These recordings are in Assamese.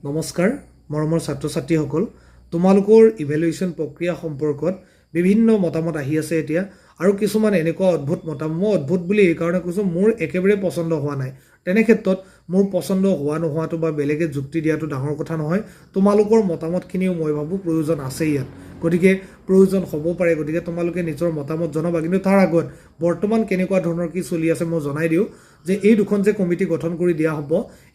নমস্কাৰ মৰমৰ ছাত্ৰ ছাত্ৰীসকল তোমালোকৰ ইভ্যালুয়েশন প্ৰক্ৰিয়া সম্পৰ্কত বিভিন্ন মতামত আহি আছে এতিয়া আৰু কিছুমান এনেকুৱা অদ্ভুত মতামত অদ্ভুত বুলি এই কাৰণে কৈছো মোৰ একেবাৰে পছন্দ হোৱা নাই তেনে ক্ষেত্ৰত মোৰ পছন্দ হোৱা নোহোৱাটো বা বেলেগে যুক্তি দিয়াটো ডাঙৰ কথা নহয় তোমালোকৰ মতামতখিনিও মই ভাবো প্ৰয়োজন আছে ইয়াত গতিকে প্ৰয়োজন হ'ব পাৰে গতিকে তোমালোকে নিজৰ মতামত জনাবা কিন্তু তাৰ আগত বৰ্তমান কেনেকুৱা ধৰণৰ কি চলি আছে মই জনাই দিও যে এই দুখন যে কমিটি গঠন কৰি দিয়া হ'ব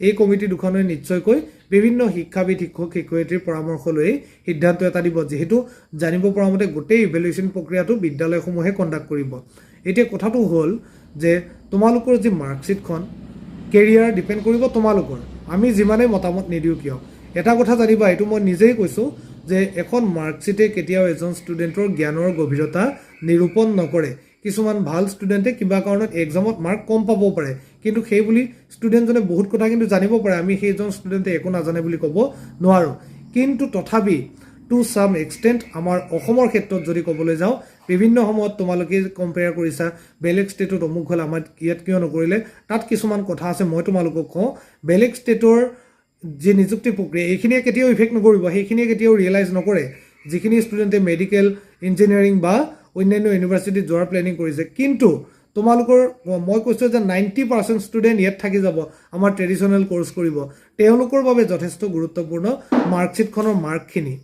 এই কমিটি দুখনে নিশ্চয়কৈ বিভিন্ন শিক্ষাবিদ শিক্ষক শিক্ষয়িত্ৰীৰ পৰামৰ্শ লৈ সিদ্ধান্ত এটা দিব যেহেতু জানিব পৰা মতে গোটেই ইভ্যালুয়েশন প্ৰক্ৰিয়াটো বিদ্যালয়সমূহে কণ্ডাক্ট কৰিব এতিয়া কথাটো হ'ল যে তোমালোকৰ যে মাৰ্কশিটখন কেৰিয়াৰ ডিপেন্ড কৰিব তোমালোকৰ আমি যিমানে মতামত নিদিও কিয় এটা কথা জানিবা এটো মই নিজেই কৈছো যে এখন মাৰ্কশিটে কেতিয়াও এজন ষ্টুডেন্টৰ জ্ঞানৰ গভীৰতা নিৰূপণ নকৰে কিছুমান ভাল ষ্টুডেন্টে কিবা কাৰণত এক্সামত মাৰ্ক কম পাব পাৰে কিন্তু সেই বুলি ষ্টুডেন্টজনে বহুত কথা কিন্তু জানিব পাৰে আমি সেইজন ষ্টুডেন্টে একো নাজানে বুলি ক'ব নোৱাৰো কিন্তু তথাপি টু সাম এক্সটেন্ট আমাৰ অসমৰ ক্ষেত্ৰত যদি ক'বলৈ যাওঁ বিভিন্ন সময়ত তোমালোকে কম্পেয়াৰ কৰিছা বেলেগ ষ্টেটত অমুক হল আমাৰ ইয়াত কিয় নকৰিলে তাত কিছুমান কথা আছে মই তোমালোকক কওঁ বেলেগ ষ্টেটৰ যে নিযুক্তি প্ৰক্ৰিয়া এইখিনিয়ে কেতিয়াও ইফেক্ট নকৰিব সেইখিনিয়ে কেতিয়াও ৰিয়েলাইজ নকৰে যিখিনি ষ্টুডেন্টে মেডিকেল ইঞ্জিনিয়াৰিং বা অন্যান্য ইউনিভাৰ্চিটিত যোৱাৰ প্লেনিং কৰিছে কিন্তু তোমালোকৰ মই কৈছো যে 90% ষ্টুডেন্ট ইয়াত থাকি যাব আমাৰ ট্ৰেডিশনেল কোৰ্স কৰিব তেওঁলোকৰ বাবে যথেষ্ট গুৰুত্বপূৰ্ণ মাৰ্কশিটখনৰ মাৰ্কখিনি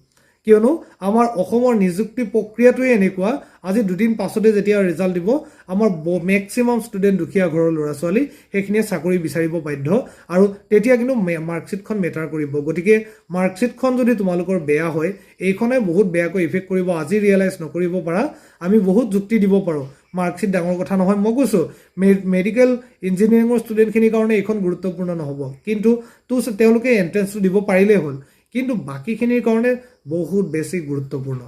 কিয়নো আমাৰ অসমৰ নিযুক্তি প্ৰক্ৰিয়াটোৱে এনেকুৱা আজি দুদিন পাছতে যেতিয়া ৰিজাল্ট দিব আমাৰ ম্যাক্সিমাম ষ্টুডেন্ট দুখীয়া ঘৰৰ ল'ৰা ছোৱালী সেইখিনিয়ে চাকৰি বিচাৰিব বাধ্য আৰু তেতিয়া কিন্তু মাৰ্কশিটখন মেটাৰ কৰিব গতিকে মাৰ্কশিটখন যদি তোমালোকৰ বেয়া হয় এইখনে বহুত বেয়াকৈ ইফেক্ট কৰিব আজি ৰিয়েলাইজ নকৰিব পাৰা আমি বহুত যুক্তি দিব পাৰো মাৰ্কশিট ডাঙৰ কথা নহয় মই কৈছো মেডিকেল ইঞ্জিনিয়াৰিংৰ ষ্টুডেন্টখিনিৰ কাৰণে এইখন গুৰুত্বপূৰ্ণ নহব কিন্তু তেওঁলোকে এন্ট্ৰেন্সটো দিব পাৰিলে হ'ল কিন্তু বাকিখিনিৰ কাৰণে বহুত বেছি গুৰুত্বপূৰ্ণ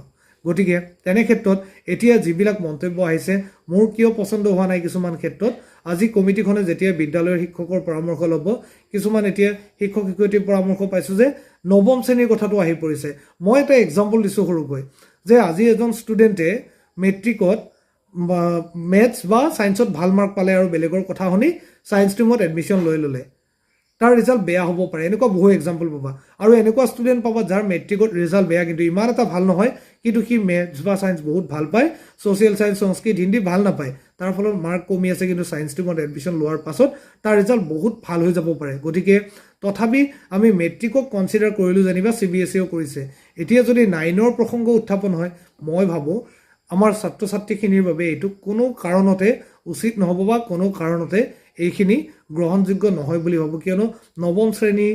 গতিকে তেনে ক্ষেত্ৰত এতিয়া যিবিলাক মন্তব্য আহিছে মোৰ কিয় পছন্দ হোৱা নাই কিছুমান ক্ষেত্ৰত আজি কমিটিখনে যেতিয়া বিদ্যালয়ৰ শিক্ষকৰ পৰামৰ্শ ল'ব কিছুমান এতিয়া শিক্ষক শিক্ষয়িত্ৰীৰ পৰামৰ্শ পাইছো যে নৱম শ্ৰেণীৰ কথাটো আহি পৰিছে মই এটা এক্সাম্পল দিছো সৰুকৈ যে আজি এজন ষ্টুডেন্টে মেট্ৰিকত মেথছ বা সায়েন্সত ভাল মাৰ্ক পালে আৰু বেলেগৰ কথা শুনি সায়েন্স ষ্ট্ৰীমত এডমিশন লৈ ললে তাৰ ৰিজাল্ট বেয়া হ'ব পাৰে এনেকুৱা বহু এক্সাম্পল পাবা আৰু এনেকুৱা ষ্টুডেন্ট পাবা যাৰ মেট্ৰিকত ৰিজাল্ট বেয়া কিন্তু ইমান এটা ভাল নহয় কিন্তু সি মেথছ বা সায়েন্স বহুত ভাল পায় সোশ্যাল সায়েন্স সংস্কৃত হিন্দী ভাল নাপায় তাৰ ফলত মাৰ্ক কমি আছে কিন্তু সায়েন্স ষ্ট্ৰীমত এডমিশন লোৱাৰ পাছত তাৰ ৰিজাল্ট বহুত ভাল হৈ যাব পাৰে গতিকে তথাপি আমি মেট্ৰিকক কনসিডাৰ কৰিলো জানিবা সিবিএসইও কৰিছে এতিয়া যদি 9ৰ প্ৰসংগ উত্থাপন হয় মই ভাবো আমাৰ ছাত্ৰ ছাত্ৰীখিনিৰ বাবে এটো কোনো কাৰণতে উচিত নহব বা কোনো কাৰণতে এইখিনি গ্ৰহণযোগ্য নহয় বুলি ভাবো কিয়নো নৱম শ্ৰেণী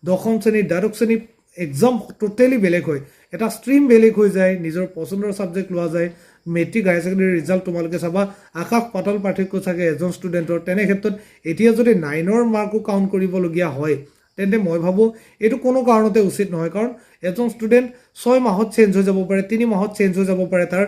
দশম শ্ৰেণী দ্বাদশ শ্ৰেণী এক্সাম টোটালি বেলেগ হয় এটা ষ্ট্ৰীম বেলেগ হৈ যায় নিজৰ পছন্দৰ সাবজেক্ট লোৱা যায় মেট্ৰিক হায়াৰ সেকেন্ডাৰী ৰিজাল্ট তোমালোকে চাবা আকাশ পাতাল পাৰ্থক্য থাকে এজন ষ্টুডেন্টৰ তেনে ক্ষেত্ৰত এতিয়া যদি 9ৰ মাৰ্কো কাউন্ট কৰিবলগীয়া হয় তেন্তে মই ভাবো এটো কোনো কাৰণতে উচিত নহয় কাৰণ এজন ষ্টুডেন্ট 6 মাহত চেঞ্জ হৈ যাব পাৰে 3 মাহত চেঞ্জ হৈ যাব পাৰে তাৰ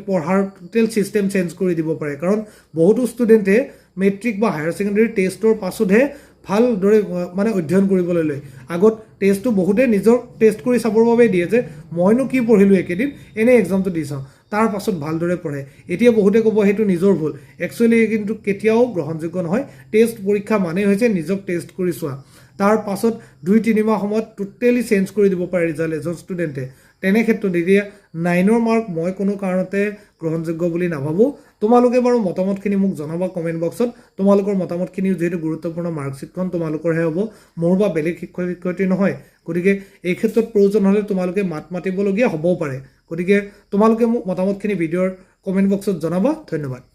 পঢ়াৰ টোটাল সিস্টেম চেঞ্জ কৰি দিব পাৰে কাৰণ বহুতো ষ্টুডেন্টে মেট্ৰিক বা হায়াৰ সেকেন্ডাৰী টেষ্টৰ পাছতহে ভাল দৰে মানে অধ্যয়ন কৰিবলৈ লয় আগত টেষ্টটো বহুতে নিজৰ টেষ্ট কৰি চাবৰ বাবে দিয়ে যে মইনো কি পঢ়িলো একেদিন এনে এক্সামটো দি চাও তাৰ পাছত ভাল দৰে পঢ়ে এতিয়া বহুতে ক'ব হেতু নিজৰ ভুল একচুয়ালি কিন্তু কেতিয়াও গ্ৰহণযোগ্য নহয় টেষ্ট পৰীক্ষা মানে হৈছে নিজক টেষ্ট কৰি চোৱা তাৰ পাছত 2-3 মাহ সময়ত টোটালি চেঞ্জ কৰি দিব পাৰে ৰিজাল্ট এজন ষ্টুডেন্টে তেনে ক্ষেত্ৰত এতিয়া 9ৰ মাৰ্ক মই কোনো কাৰণতে গ্ৰহণযোগ্য বুলি নাভাবো তোমালোকে বাৰু মতামতখিনি মোক জনাবা কমেন্ট বক্সত তোমালোকৰ মতামতখিনি যেহেতু গুৰুত্বপূৰ্ণ মাৰ্কশিটখন তোমালোকৰহে হ'ব মোৰ বা বেলেগ শিক্ষক শিক্ষয়িত্ৰী নহয় গতিকে এই ক্ষেত্ৰত প্ৰয়োজন হলে তোমালোকে মাত মাতিবলগীয়া হ'ব পাৰে গতিকে তোমালোকে মোক মতামতখিনি ভিডিঅ'ৰ কমেন্ট বক্সত জনাবা ধন্যবাদ